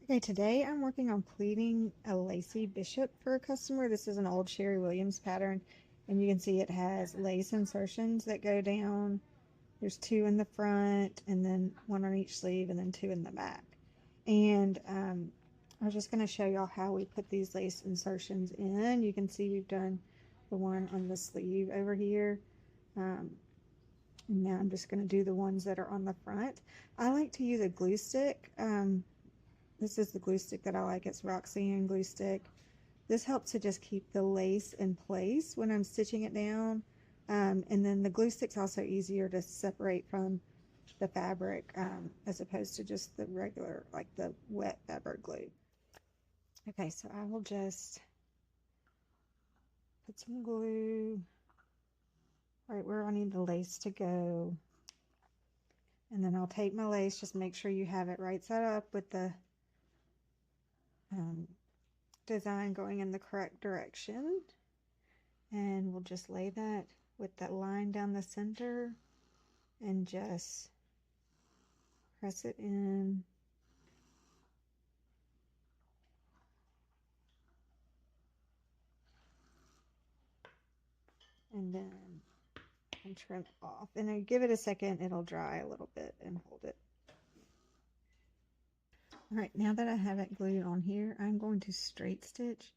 Okay, today I'm working on pleating a lacy bishop for a customer. This is an old Sherry Williams pattern, and you can see it has lace insertions that go down. There's two in the front, and then one on each sleeve, and then two in the back. And I was just going to show y'all how we put these lace insertions in. You can see we've done the one on the sleeve over here. And now I'm just going to do the ones that are on the front. I like to use a glue stick. This is the glue stick that I like. It's Roxanne glue stick. This helps to just keep the lace in place when I'm stitching it down. And then the glue stick's also easier to separate from the fabric as opposed to just the regular, like the wet fabric glue. Okay, so I will just put some glue right where I need the lace to go. And then I'll take my lace, just make sure you have it right side up with the design going in the correct direction, and we'll just lay that with that line down the center and just press it in. And then trim off, and I give it a second, it'll dry a little bit, and hold it. All right, now that I have it glued on here, I'm going to straight stitch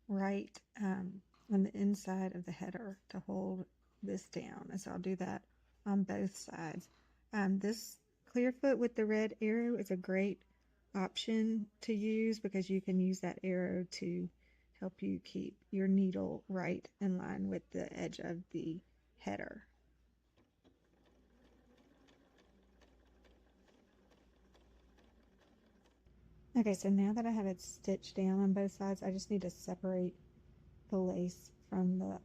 right on the inside of the header to hold this down. And so I'll do that on both sides. This clear foot with the red arrow is a great option to use because you can use that arrow to help you keep your needle right in line with the edge of the header. Okay, so now that I have it stitched down on both sides, I just need to separate the lace from the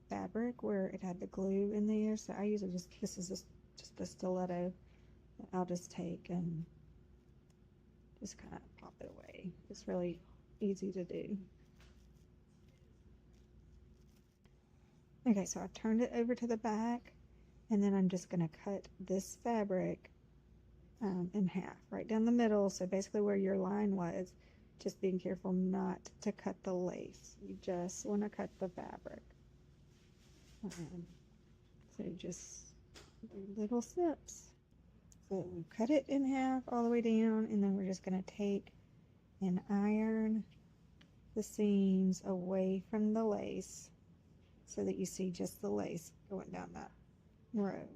fabric where it had the glue in there. So I usually this is just a stiletto that I'll just take and just kind of pop it away. It's really easy to do. Okay, so I turned it over to the back, and then I'm just going to cut this fabric in half, right down the middle. So basically where your line was, just being careful not to cut the lace. You just want to cut the fabric. So just little snips. So we cut it in half all the way down, and then we're just going to take and iron the seams away from the lace so that you see just the lace going down that row.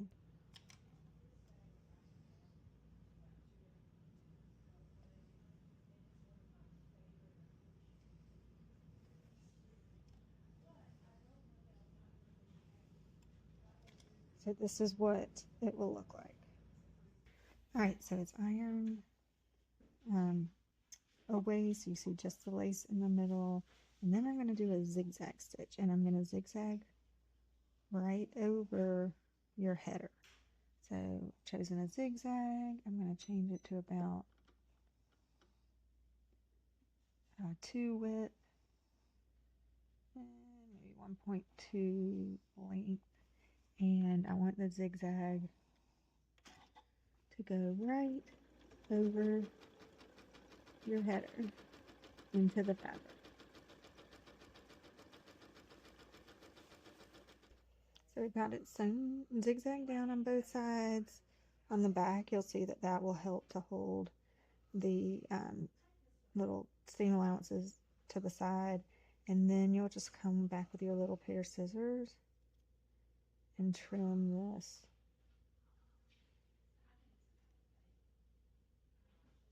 So this is what it will look like. All right, so it's ironed away, so you see just the lace in the middle. And then I'm going to do a zigzag stitch, and I'm going to zigzag right over your header. So chosen a zigzag. I'm going to change it to about 2 width and maybe 1.2 length. And I want the zigzag to go right over your header into the fabric. So we've got it sewn zigzag down on both sides. On the back, you'll see that that will help to hold the little seam allowances to the side. And then you'll just come back with your little pair of scissors and trim this.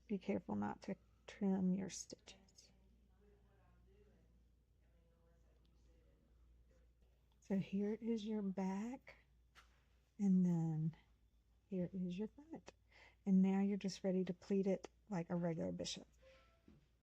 Be careful not to trim your stitches. So here is your back, and then here is your front. And now you're just ready to pleat it like a regular bishop.